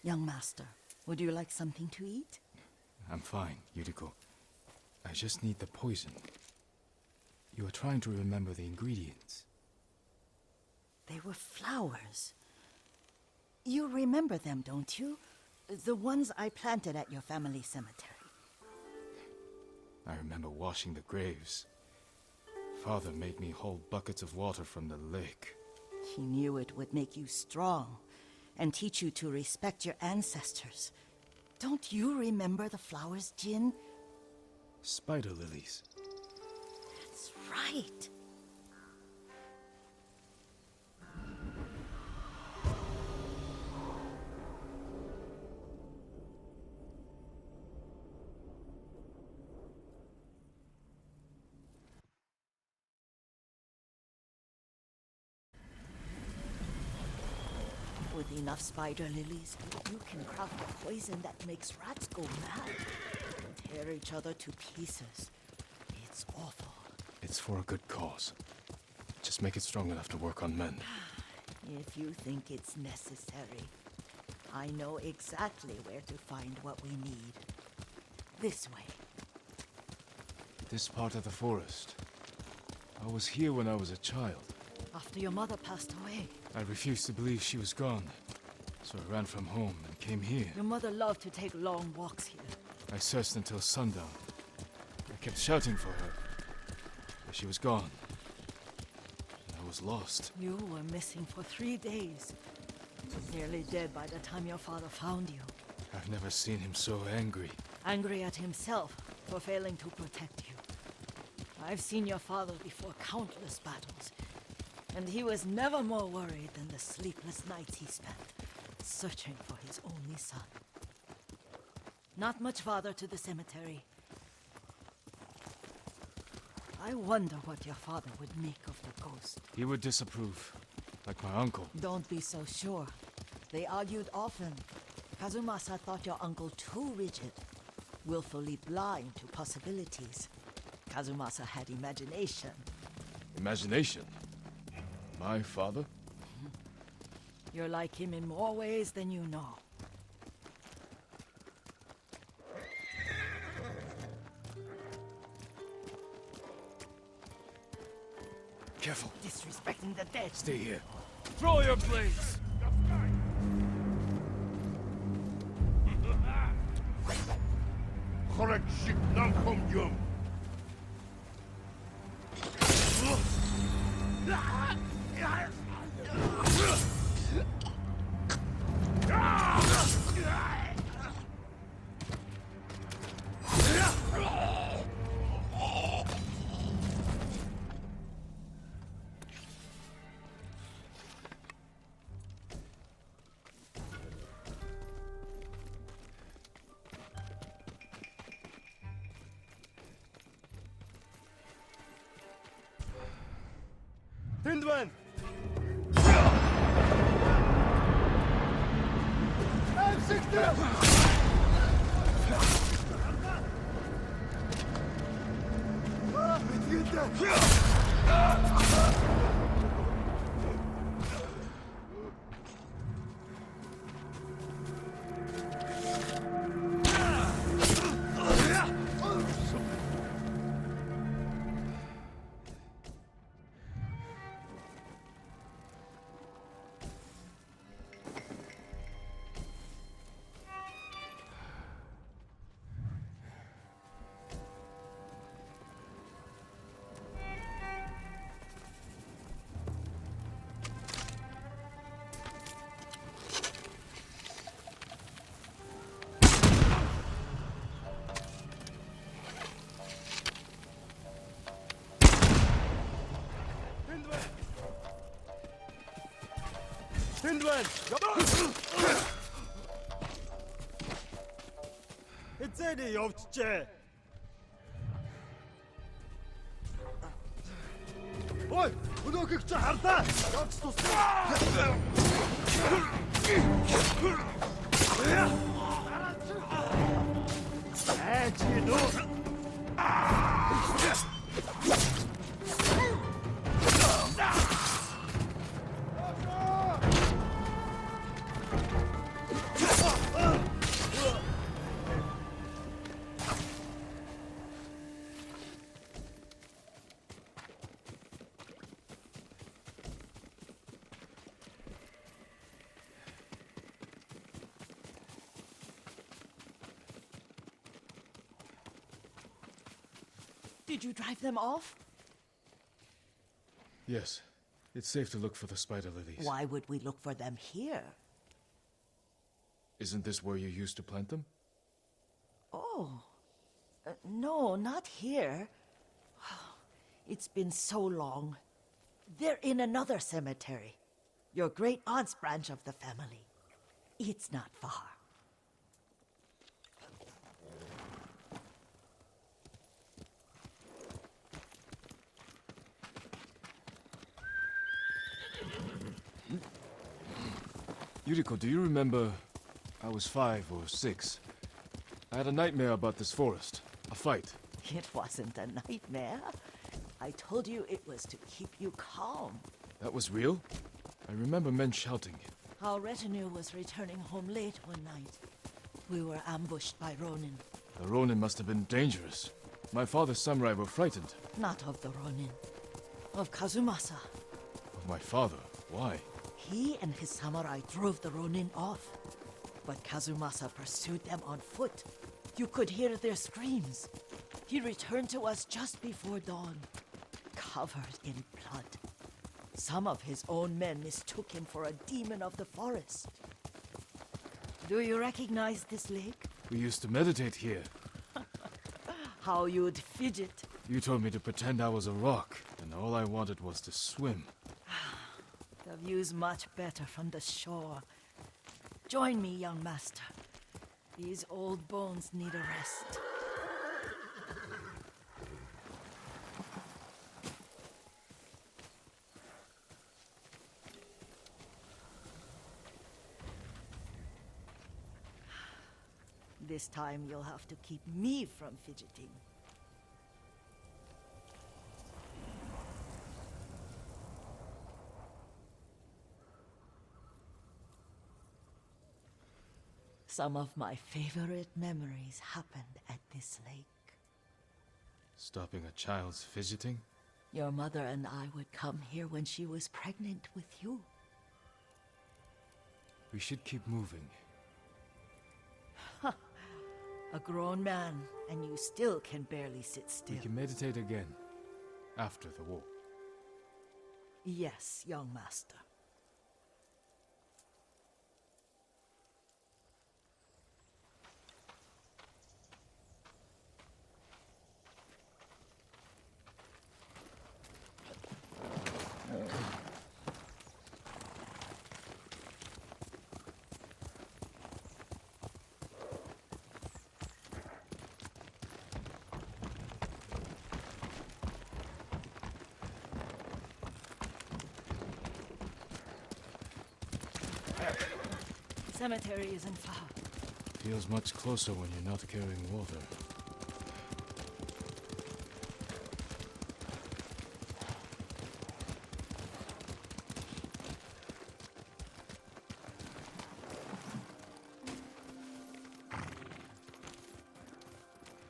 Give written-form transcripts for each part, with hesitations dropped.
Young master, would you like something to eat? I'm fine, Yuriko. I just need the poison. You are trying to remember the ingredients. They were flowers. You remember them, don't you? The ones I planted at your family cemetery. I remember washing the graves. Father made me hold buckets of water from the lake. He knew it would make you strong and teach you to respect your ancestors. Don't you remember the flowers, Jin? Spider lilies. That's right. With enough spider lilies, you can craft a poison that makes rats go mad. Tear each other to pieces. It's awful. It's for a good cause. Just make it strong enough to work on men. If you think it's necessary, I know exactly where to find what we need. This way. This part of the forest. I was here when I was a child. After your mother passed away. I refused to believe she was gone. So I ran from home and came here. Your mother loved to take long walks here. I searched until sundown. I kept shouting for her. But she was gone. And I was lost. You were missing for 3 days. Nearly dead by the time your father found you. I've never seen him so angry. Angry at himself for failing to protect you. I've seen your father before countless battles. And he was never more worried than the sleepless nights he spent searching for his only son. Not much farther to the cemetery. I wonder what your father would make of the ghost. He would disapprove, like my uncle. Don't be so sure. They argued often. Kazumasa thought your uncle too rigid, willfully blind to possibilities. Kazumasa had imagination. Imagination? My father? You're like him in more ways than you know. Careful. Disrespecting the dead. Stay here. Throw your blades! Hindman! Hindman! Хэзээ явчихжээ. Ой, өнөөхийг чи харлаа. Явц тусна. Чи нөө. Did you drive them off? Yes. It's safe to look for the spider lilies. Why would we look for them here? Isn't this where you used to plant them? Oh. No, not here. It's been so long. They're in another cemetery. Your great-aunt's branch of the family. It's not far. Yuriko, do you remember... I was 5 or 6. I had a nightmare about this forest. A fight. It wasn't a nightmare. I told you it was to keep you calm. That was real? I remember men shouting. Our retinue was returning home late one night. We were ambushed by Ronin. The Ronin must have been dangerous. My father's samurai were frightened. Not of the Ronin. Of Kazumasa. Of my father? Why? He and his samurai drove the Ronin off. But Kazumasa pursued them on foot. You could hear their screams. He returned to us just before dawn, covered in blood. Some of his own men mistook him for a demon of the forest. Do you recognize this lake? We used to meditate here. How you'd fidget. You told me to pretend I was a rock, and all I wanted was to swim. The view's much better from the shore. Join me, young master. These old bones need a rest. This time you'll have to keep me from fidgeting. Some of my favorite memories happened at this lake. Stopping a child's fidgeting? Your mother and I would come here when she was pregnant with you. We should keep moving. A grown man, and you still can barely sit still. We can meditate again. After the war. Yes, young master. Cemetery isn't far. Feels much closer when you're not carrying water.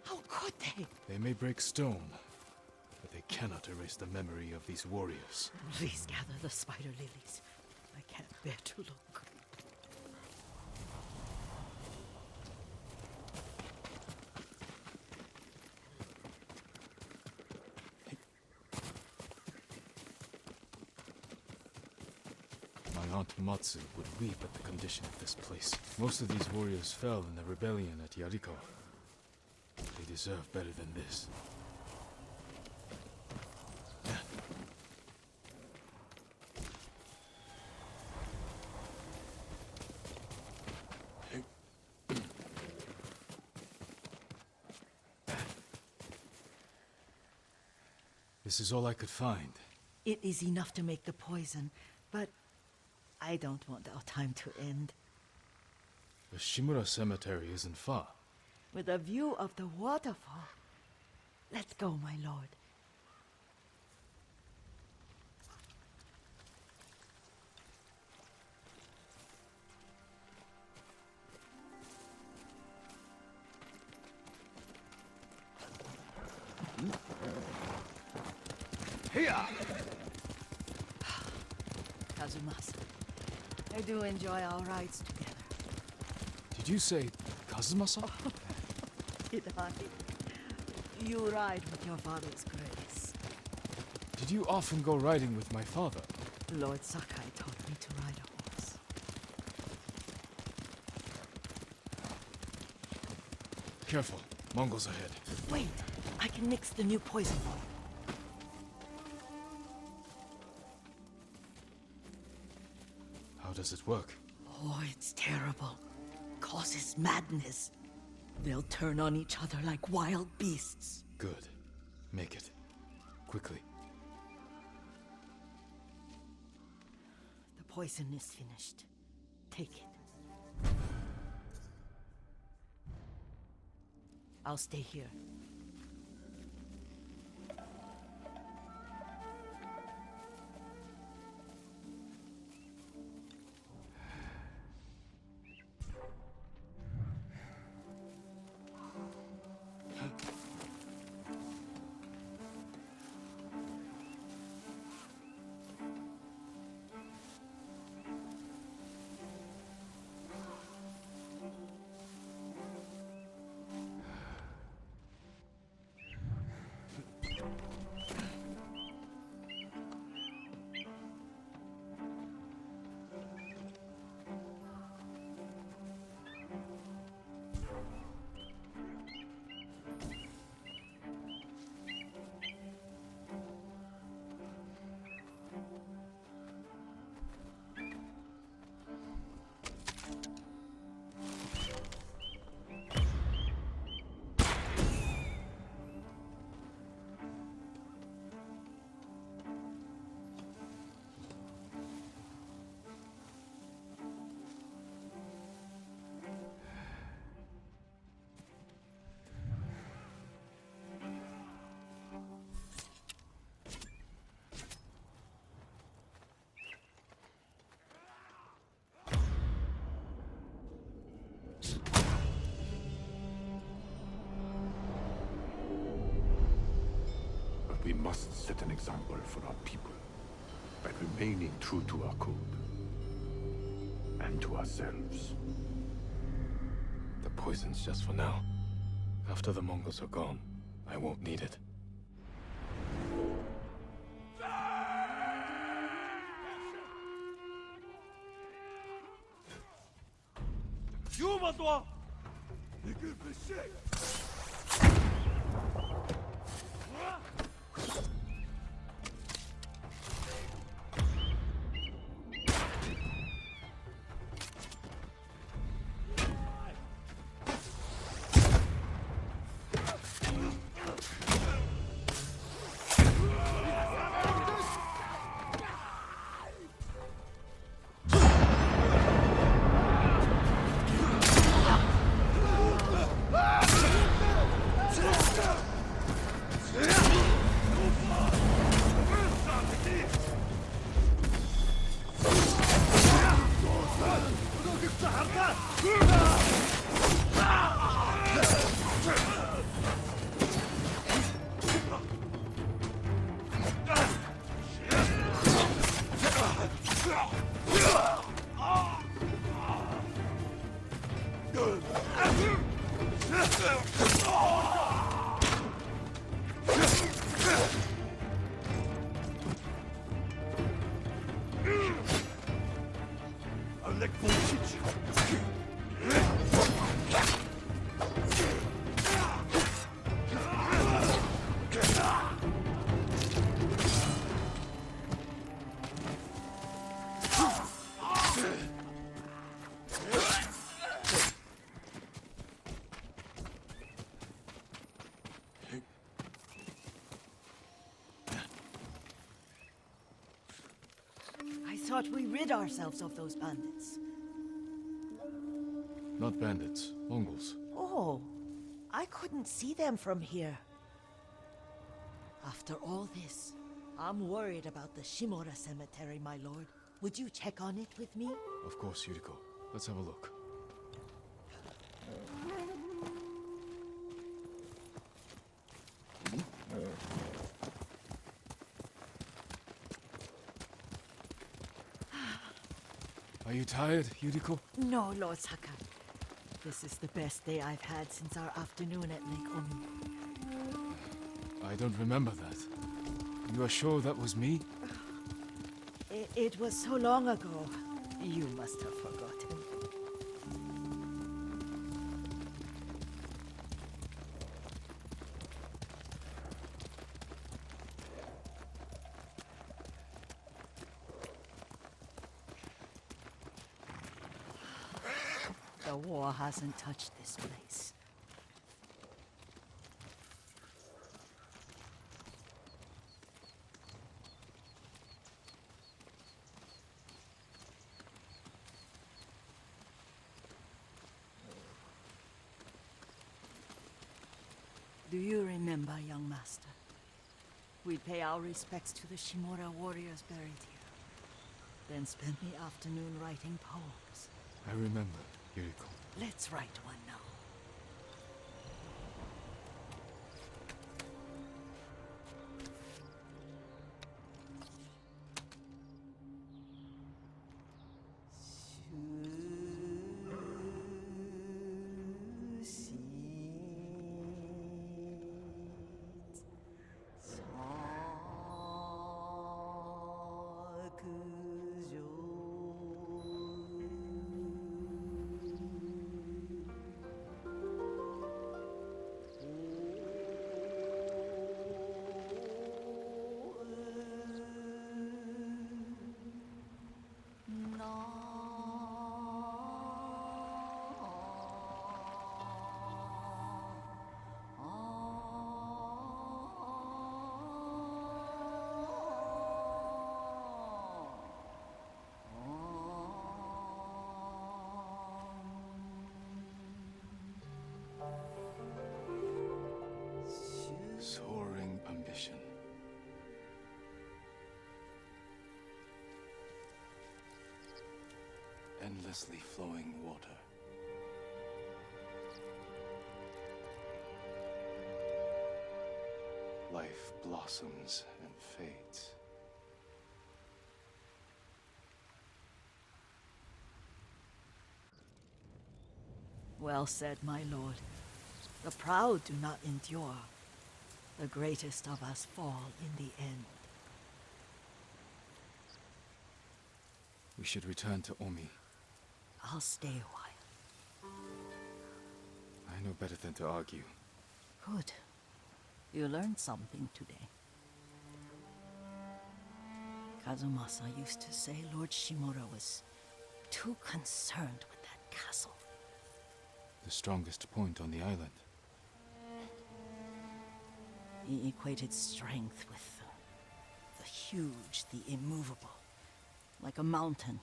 How could they? They may break stone, but they cannot erase the memory of these warriors. Please gather the spider lilies. I can't bear to look. My Aunt Matsu would weep at the condition of this place. Most of these warriors fell in the rebellion at Yariko. They deserve better than this. This is all I could find. It is enough to make the poison, but I don't want our time to end. The Shimura Cemetery isn't far. With a view of the waterfall. Let's go, my lord. Here! Kazumasa, I do enjoy our rides together. Did you say Kazumasa? Did I? You ride with your father's grace. Did you often go riding with my father? Lord Sakai taught me to ride a horse. Careful. Mongols ahead. Wait, I can mix the new poison. How does it work? Oh, it's terrible. Causes madness. They'll turn on each other like wild beasts. Good. Make it. Quickly. The poison is finished. Take it. I'll stay here. We must set an example for our people by remaining true to our code and to ourselves. The poison's just for now. After the Mongols are gone, I won't need it. I thought we rid ourselves of those bandits. Not bandits, Mongols. Oh, I couldn't see them from here. After all this, I'm worried about the Shimura cemetery, my lord. Would you check on it with me? Of course, Yuriko. Let's have a look. Are you tired, Yuriko? No, Lord Sakai. This is the best day I've had since our afternoon at Lake Omi. I don't remember that. You are sure that was me? It was so long ago. You must have forgotten. The war hasn't touched this place. Do you remember, young master? We'd pay our respects to the Shimura warriors buried here. Then spend the afternoon writing poems. I remember, Yuriko. Let's write one now. Soaring ambition. Endlessly flowing water. Life blossoms and fades. Well said, my lord. The proud do not endure. The greatest of us fall in the end. We should return to Omi. I'll stay a while. I know better than to argue. Good. You learned something today. Kazumasa used to say Lord Shimura was too concerned with that castle. The strongest point on the island. He equated strength with the huge, the immovable, like a mountain.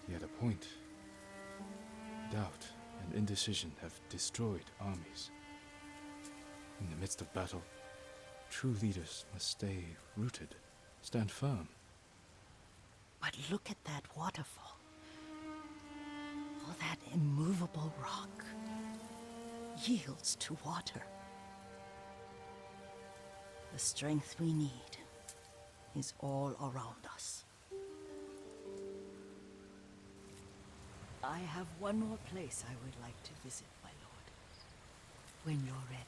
He had a point. Doubt and indecision have destroyed armies. In the midst of battle, true leaders must stay rooted, stand firm. But look at that waterfall. All that immovable rock yields to water. The strength we need is all around us. I have one more place I would like to visit, my lord. When you're ready.